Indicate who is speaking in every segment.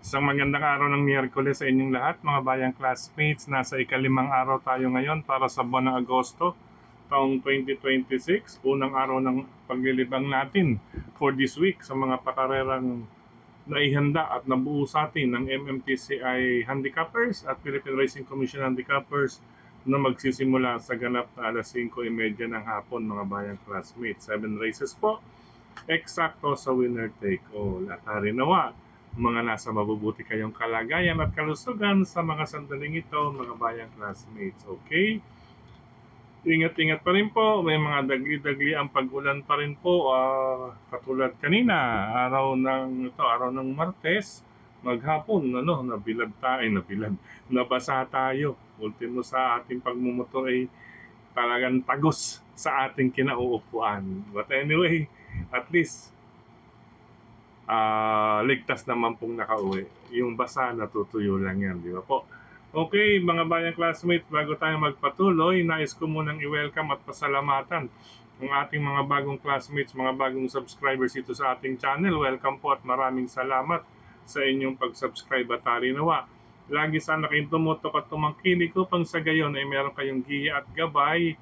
Speaker 1: Isang magandang araw ng Miyerkules sa inyong lahat, mga bayang classmates. Nasa ikalimang araw tayo ngayon para sa buwan ng Agosto, taong 2026. Unang araw ng paglilibang natin for this week sa mga pakarerang naihanda at nabuo sa atin ng MMTCI Handicappers at Philippine Racing Commission Handicappers na magsisimula sa ganap na alas 5:30 ng hapon, mga bayang classmates. 7 races po, eksakto sa winner take all. At hari nawa, mga nasa mabubuti kayong kalagayan at kalusugan sa mga sandaling ito, mga bayang classmates. Okay? Ingat-ingat pa rin po. May mga dagli-dagli ang pag-ulan pa rin po. Katulad kanina, araw ng Martes, maghapon, nabasa tayo. Ultimo sa ating pagmumotor ay talagang tagos sa ating kinauupuan. But anyway, at least ligtas naman pong nakauwi. Yung basa, natutuyo lang yan, di ba po? Okay, mga bayang classmates, bago tayo magpatuloy, nais ko munang i-welcome at pasalamatan ang ating mga bagong classmates, mga bagong subscribers ito sa ating channel. Welcome po at maraming salamat sa inyong pag-subscribe at nawa. Lagi sana kayong tumutok at tumangkilik upang sa gayon ay meron kayong giya at gabay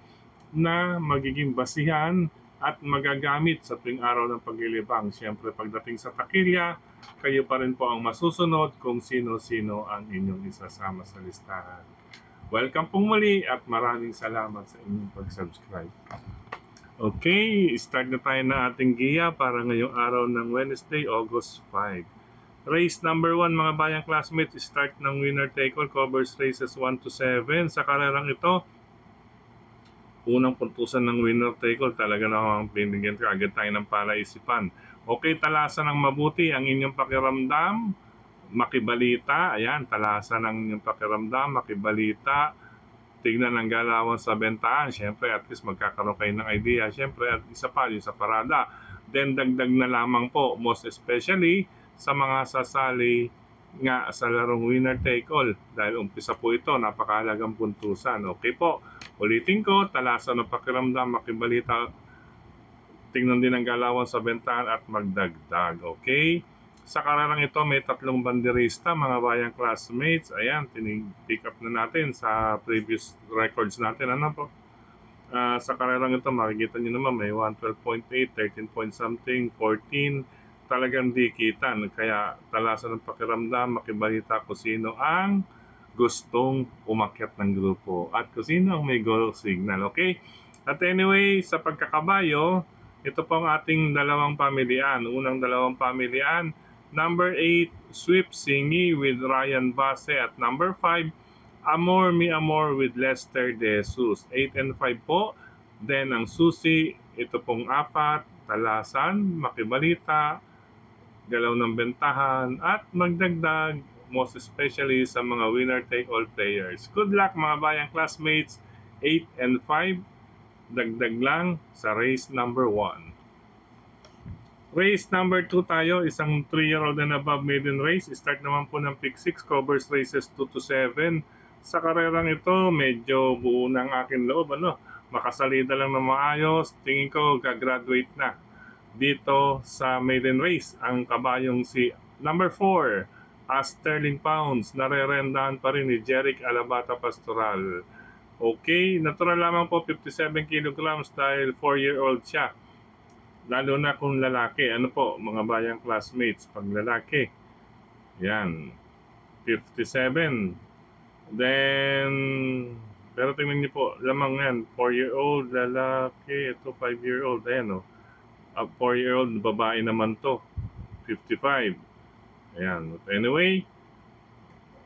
Speaker 1: na magiging basihan at magagamit sa tuwing araw ng paglilibang. Siyempre, pagdating sa takilya, kayo pa rin po ang masusunod kung sino-sino ang inyong isasama sa listahan. Welcome pong muli at maraming salamat sa inyong pag-subscribe. Okay, start na tayo na ating giya para ngayong araw ng Wednesday, August 5. Race number 1, mga bayang classmates, start ng winner take all, covers races 1 to 7. Sa karerang ito, unang puntusan ng winner take all, talaga namang binigyan ka agad tayo ng palaisipan. Okay, talasan ng mabuti ang inyong pakiramdam, makibalita. Ayan, talasan ng inyong pakiramdam, makibalita. Tignan ang galawan sa bentahan. Siyempre, at least magkakaroon kayo ng idea. Siyempre, at isa pa, yung sa parada. Then, dagdag na lamang po, most especially sa mga sasali nga sa larong winner take all. Dahil umpisa po ito, napakahalagang puntusan. Okay po, ulitin ko, talasan ng pakiramdam, makibalita. Tingnan din ang galawan sa bentahan at magdagdag. Okay? Sa kararang ito, may 3 banderista, mga bayang classmates. Ayan, pick up na natin sa previous records natin. Ano po? Sa kararang ito, makikita nyo naman may 112.8, 13 point something, 14. Talagang dikitan. Kaya talasan ng pakiramdam, makibalita kung sino ang gustong umakyat ng grupo at kung sino ang may goal signal. Okay? At anyway, sa pagkakabayo, ito po ang ating dalawang pamilian. Unang dalawang pamilian, number 8, Sweep Singi with Ryan Base at number 5, Amor Mi Amor with Lester De Jesus. 8 and 5 po. Then ang susi, ito pong 4, talasan, makibalita, galaw ng bentahan, at magdagdag, most especially sa mga winner-take-all players. Good luck, mga bayang classmates. 8 and 5, dagdag lang sa race number 1. Race number 2 tayo, isang 3-year-old and above maiden race. Start naman po ng pick 6, covers races 2 to 7. Sa karerang ito, medyo buo ng aking loob. Makasalida lang na maayos. Tingin ko, gagraduate na dito sa maiden race. Ang kabayong si number 4, Sterling Pounds. Narerendahan pa rin ni Jeric Alabata Pastoral. Okay, natural lamang po 57 kilograms dahil 4-year-old siya. Lalo na kung lalaki. Ano po, mga bayang classmates, pag lalaki, yan, 57. Then, pero tingnan niyo po, lamang yan, 4-year-old lalaki, ito 5-year-old, ayan o. 4-year-old babae naman to, 55. Ayan, but anyway,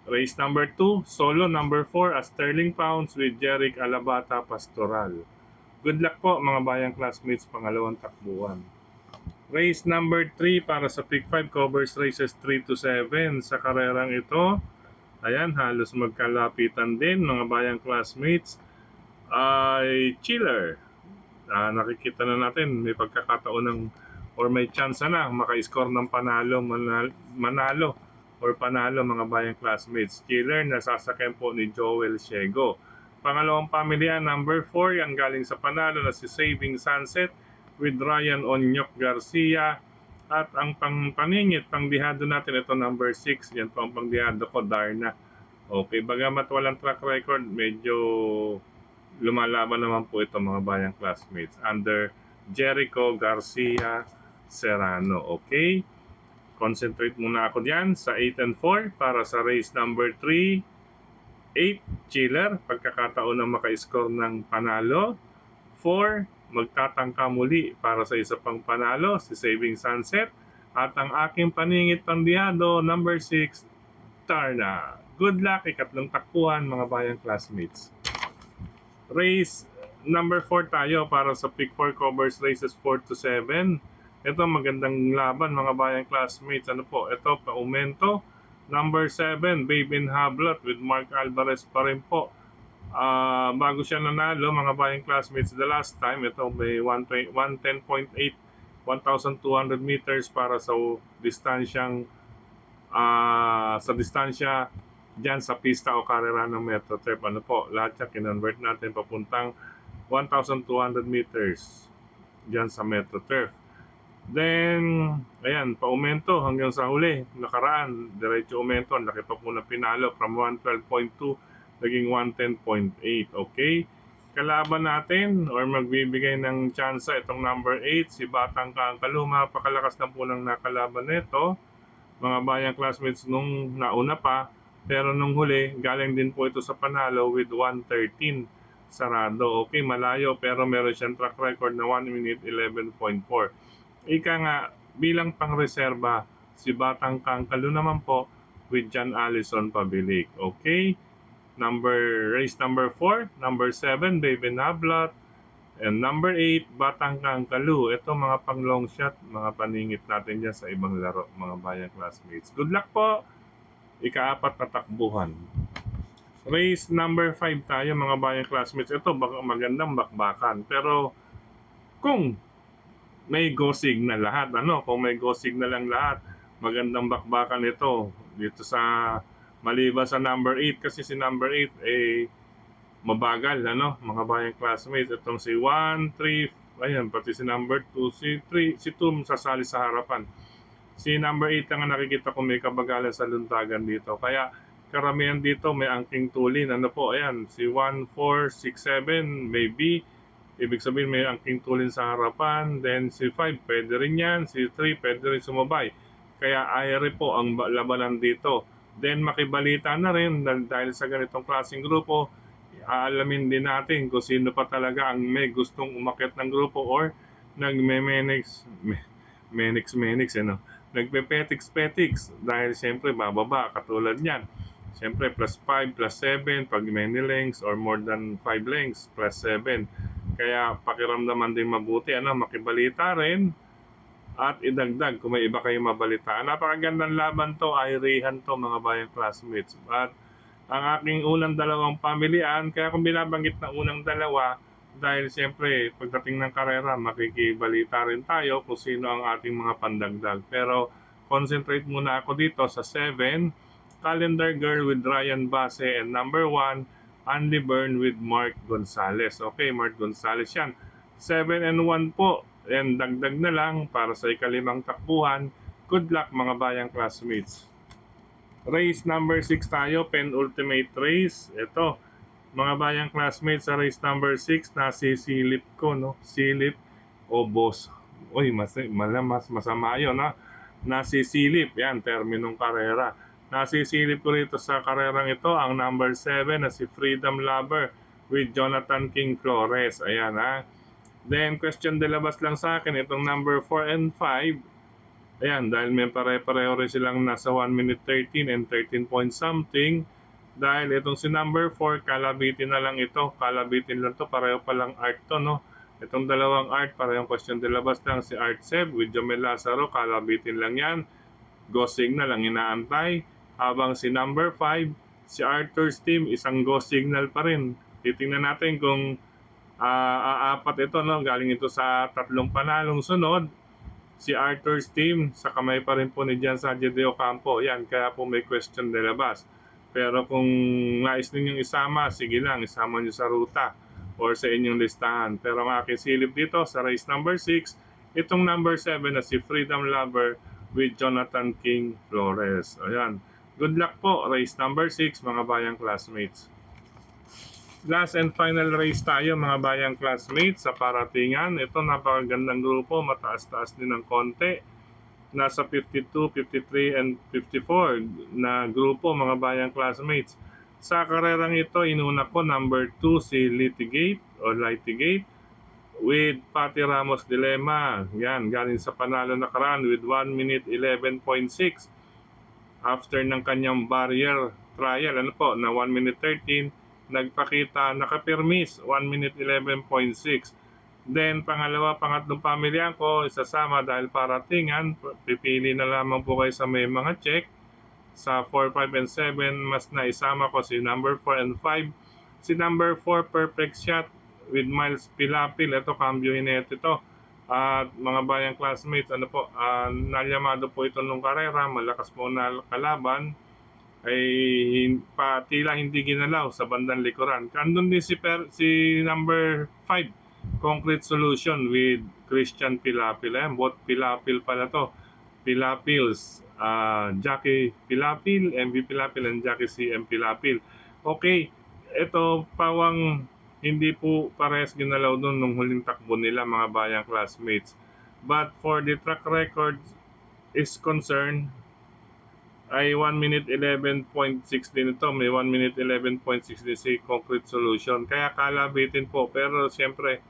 Speaker 1: race number 2, solo number 4, Sterling Pounds with Jeric Alabata Pastoral. Good luck po, mga bayang classmates, pangalawang takbuhan. Race number 3 para sa pick 5, covers races 3 to 7. Sa karerang ito, ayan, halos magkalapitan din, mga bayang classmates, ay Chiller. Nakikita na natin, may pagkakataon ng, or may chance na maka-score ng manalo or panalo, mga bayang classmates. Chiller, nasasakyan po ni Joel Siego. Pangalawang pamilya, number 4, ang galing sa panalo na si Saving Sunset with Ryan Onyok Garcia At ang paningit, pangdihado natin, ito number 6. Yan po ang pangdihado ko, Darna. Okay, bagamat walang track record, medyo lumalaban naman po ito mga bayang classmates. Under Jericho Garcia Serrano. Okay, concentrate muna ako diyan sa 8 and 4 para sa race number 3. 8, chiller, pagkakataon na maka-score ng panalo. 4, magtatangka muli para sa isa pang panalo, si Saving Sunset. At ang aking paningit pangdihado, number 6, Tarna. Good luck, ikatlong takbuhan mga bayang classmates. Race number 4 tayo para sa Pick 4 covers races 4 to 7. Ito magandang laban mga bayang classmates. Ano po? Ito pa-aumento. Number 7, Baby Hablot with Mark Alvarez pa rin po. Bago siya nanalo mga bayang classmates the last time, ito may 110.8, 1,200 meters para sa distansyang sa distansya dyan sa pista o karera ng Metro Turf. Ano po, lahat yan kinonvert natin papuntang 1,200 meters dyan sa Metro Turf. Then, ayan, pa-aumento hanggang sa huli. Nakaraan, diretso aumento. Ang laki pa po na pinalo from 112.2 naging 110.8. Okay? Kalaban natin or magbibigay ng tsansa itong number 8, si Batang Kangkaluma. Pakalakas na po ng nakalaban nito. Mga bayang classmates nung nauna pa. Pero nung huli, galing din po ito sa panalo with 113 sarado. Okay, malayo pero meron siyang track record na 1 minute 11.4. Ika nga, bilang pang-reserba, si Batang Kangkalu naman po with John Allison Pabilik. Okay? Race number 4, number 7, Baby Nablot, and number 8, Batang Kangkalu. Ito mga pang long shot, mga paningit natin dyan sa ibang laro, mga bayang classmates. Good luck po! Ika-4 na takbuhan. Race number 5 tayo, mga bayang classmates. Ito magandang bakbakan. Pero kung may go signal lahat, kung may go signal lang lahat, magandang bakbakan ito dito sa maliban sa number 8 kasi si number 8 mabagal, mga bayang classmates. Itong si 1, 3, ayan, pati si number 2, si 3, si 2 sasali sa harapan. Si number 8 ang nakikita ko may kabagalan sa luntagan dito. Kaya karamihan dito may angking tulin. Ayan, si 1, 4, 6, 7, maybe. Ibig sabihin may angking tulin sa harapan. Then si 5, pwede rin yan. Si 3, pwede rin sumabay. Kaya aere po ang labanan dito. Then makibalita na rin dahil sa ganitong klaseng grupo, aalamin din natin kung sino pa talaga ang may gustong umakyat ng grupo or nagme-menix, nagpe-petix dahil siyempre bababa katulad niyan. Siyempre plus 5, plus 7 pag many lengths or more than 5 lengths plus 7. Kaya pakiramdaman din mabuti, makibalita rin at idagdag kung may iba kayong mabalitaan. Napakagandang laban to, ayrihan to mga bayang classmates. At ang aking unang dalawang pamilian, kaya kung binabanggit na unang dalawa, dahil siyempre pagdating ng karera, makikibalita rin tayo kung sino ang ating mga pandagdag. Pero concentrate muna ako dito sa 7, Calendar Girl with Ryan Base, and number 1, Andy Byrne with Mark Gonzalez. Okay, Mark Gonzalez yan. 7 and 1 po. And dagdag na lang para sa ikalimang takbuhan. Good luck mga bayang classmates. Race number 6 tayo, penultimate race. Ito, mga bayang classmates sa race number 6, nasisilip ko, silip o boss. Uy, mas masama yun, Nasisilip, yan, terminong karera. Nasisilip ko rito sa karerang ito ang number 7 na si Freedom Lover with Jonathan King Flores. Ayan, Then, question de labas lang sa akin, itong number 4 and 5. Ayan, dahil may pare-pareho rin silang nasa 1 minute 13 and 13 point something. Dahil itong si number 4, kalabitin na lang ito. Kalabitin lang to, pareho palang art to, Itong dalawang art, parehong question de labas lang. Si Art Seb with Jomel Lazaro, kalabitin lang yan. Go signal ang inaantay. Habang si number 5, si Arthur's team, isang go signal pa rin. Titingnan natin kung apat ito, galing ito sa 3 panalong sunod. Si Arthur's team, sa kamay pa rin po ni Jan Sanchez de Ocampo. Yan, kaya po may question de labas. Pero kung nais ninyong isama, sige lang, isama nyo sa ruta or sa inyong listahan. Pero ang aking silip dito sa race number 6, itong number 7 na si Freedom Lover with Jonathan King Flores. Ayan. Good luck po, race number 6, mga bayang classmates. Last and final race tayo, mga bayang classmates, sa paratingan. Ito, napakagandang grupo, mataas-taas din ng konti. Nasa 52, 53, and 54 na grupo, mga bayang classmates. Sa karerang ito, inuna ko number 2 si Litigate o Litigate with Patty Ramos Dilemma. Yan, galing sa panalo na nakaraan with 1 minute 11.6 after ng kanyang barrier trial, ano po, na 1 minute 13, nagpakita, nakapirmis 1 minute 11.6. Then pangatlong pamilya ko isasama dahil paratingan, pipili na lamang po kayo sa may mga check. Sa 4, 5, and 7, mas naisama ko si number 4 and 5. Si number 4, perfect shot with Miles Pilapil. Ito, cambio hinete ito. At mga bayang classmates, ano po, nalyamado po ito nung karera, malakas po na kalaban, ay tila hindi ginalaw sa bandang likuran. Andun din si number 5, Concrete Solution with Christian Pilapil. Both Pilapil pala to. Pilapils, Jackie Pilapil, MV Pilapil, and Jackie CM Pilapil. Okay, ito pawang hindi po parehas ginalaw doon nung huling takbo nila, mga bayang classmates. But for the track record is concerned, ay 1 minute 11.6 din ito. May 1 minute 11.6 din si Concrete Solution. Kaya kalabitin po. Pero siyempre,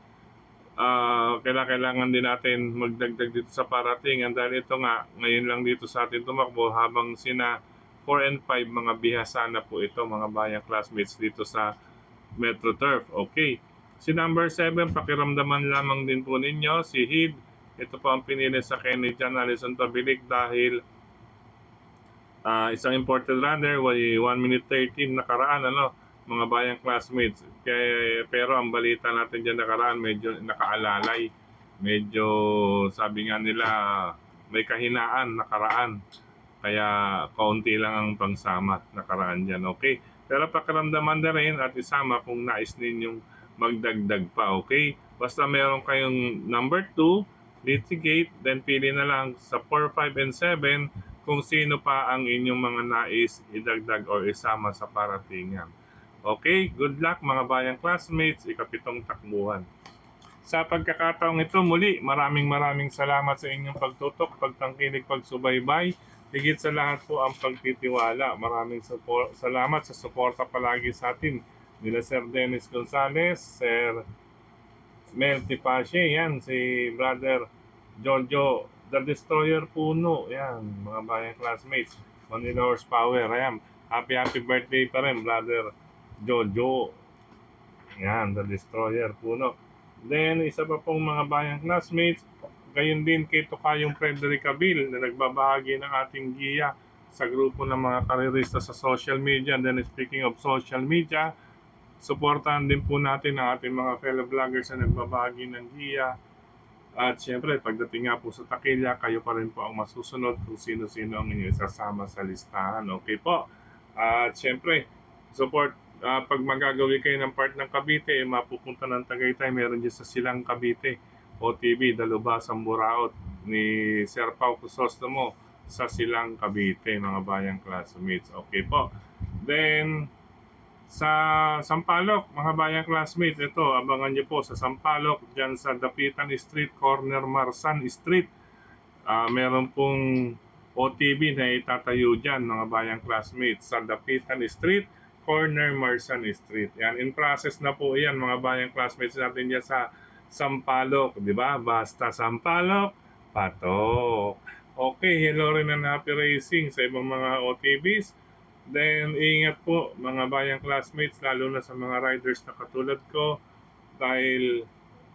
Speaker 1: kailangan din natin magdagdag dito sa paratingan dahil ito nga, ngayon lang dito sa atin tumakbo habang sina 4 and 5, mga bihasa na po ito, mga bayang classmates dito sa Metro Turf. Okay. Si number 7, pakiramdaman lamang din po ninyo, si Hid. Ito po ang pinili sa Kenny Jan Alison Pabilik dahil isang imported runner, 1 minute 13 nakaraan, ano, mga bayang classmates. Pero ang balita natin dyan nakaraan, medyo nakaalalay. Medyo, sabi nga nila, may kahinaan nakaraan. Kaya kaunti lang ang pangsama nakaraan dyan. Okay? Pero pakiramdaman na rin at isama kung nais ninyong magdagdag pa. Okay? Basta meron kayong number 2, litigate, then pili na lang sa 4, 5, and 7 kung sino pa ang inyong mga nais idagdag o isama sa paratingan. Okay, good luck mga bayang classmates, ikapitong takbuhan. Sa pagkakataong ito muli, maraming salamat sa inyong pagtutok, pagtangkilik, pagsubaybay. Higit sa lahat po ang pagtitiwala. Maraming salamat sa suporta palagi sa atin. Nila Sir Dennis Gonzales, Sir Mel Tipache, yan, si Brother Jojo The Destroyer Puno, yan, mga bayang classmates. Manila Horsepower, ayan. Happy birthday pa rin, Brother Jojo. Yan, The Destroyer Puno. Then, isa pa pong mga bayang classmates, gayon din kay Tokayong Frederick Abil na nagbabahagi ng ating giya sa grupo ng mga karerista sa social media. And then, speaking of social media, supportahan din po natin ang ating mga fellow vloggers na nagbabahagi ng giya. At syempre, pagdating nga po sa takilya, kayo pa rin po ang masusunod kung sino-sino ang inyo isasama sa listahan. Okay po. At syempre, support. Pag magagawi kayo ng part ng Cavite, mapupunta ng Tagaytay, meron dyan sa Silang Cavite, OTV, Dalubasang Buraot, ni Sir Pao Crisostomo sa Silang Cavite, mga bayang classmates. Okay po. Then, sa Sampaloc, mga bayang classmates, ito, abangan nyo po sa Sampaloc, dyan sa Dapitan Street, corner Marsan Street. Meron pong OTV na itatayo dyan, mga bayang classmates, sa Dapitan Street, corner Marsan Street. Yan, in process na po yan, mga bayang classmates natin dyan sa Sampaloc, di ba? Basta Sampaloc, patok. Okay, hello rin and happy racing sa ibang mga OTVs. Then, ingat po mga bayang classmates, lalo na sa mga riders na katulad ko dahil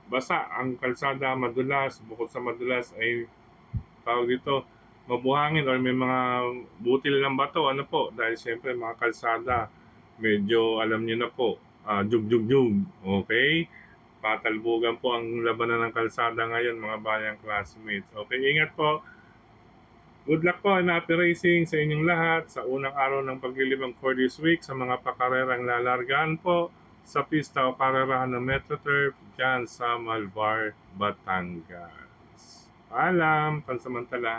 Speaker 1: basa ang kalsada, madulas. Bukod sa madulas ay tawag dito, mabuhangin or may mga butil ng bato. Ano po? Dahil siyempre mga kalsada, medyo alam niyo na po, jug. Okay? Patalbugan po ang labanan ng kalsada ngayon, mga bayang classmates. Okay, ingat po. Good luck po and happy racing sa inyong lahat sa unang araw ng paglilibang for this week sa mga pakarerang lalargaan po sa pista o karerahan ng Metro Turf dyan sa Malvar, Batangas. Paalam, pansamantala.